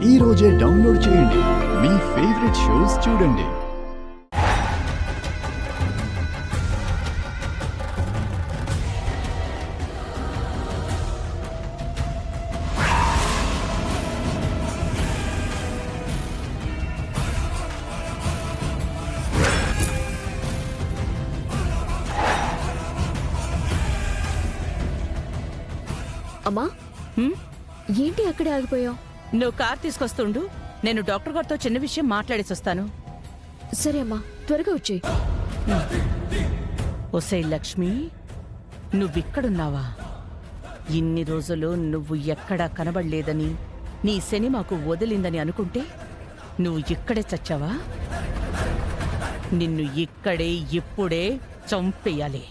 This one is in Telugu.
ఈ రోజే డౌన్లోడ్ చేయండి. మీ ఫేవరెట్ షోస్ చూడండి. అమ్మా, ఏంటి అక్కడే ఆగిపోయావు? నువ్వు కార్ తీసుకొస్తుండు, నేను డాక్టర్ గారితో చిన్న విషయం మాట్లాడేసి వస్తాను. సరే అమ్మా, త్వరగా వచ్చేయి. ఒసే లక్ష్మి, నువ్విక్కడున్నావా? ఇన్ని రోజులు నువ్వు ఎక్కడా కనబడలేదని, నీ శని మాకు వదిలిందని అనుకుంటే నువ్వు ఇక్కడే చచ్చావా? నిన్ను ఇక్కడే ఇప్పుడే చంపేయాలి.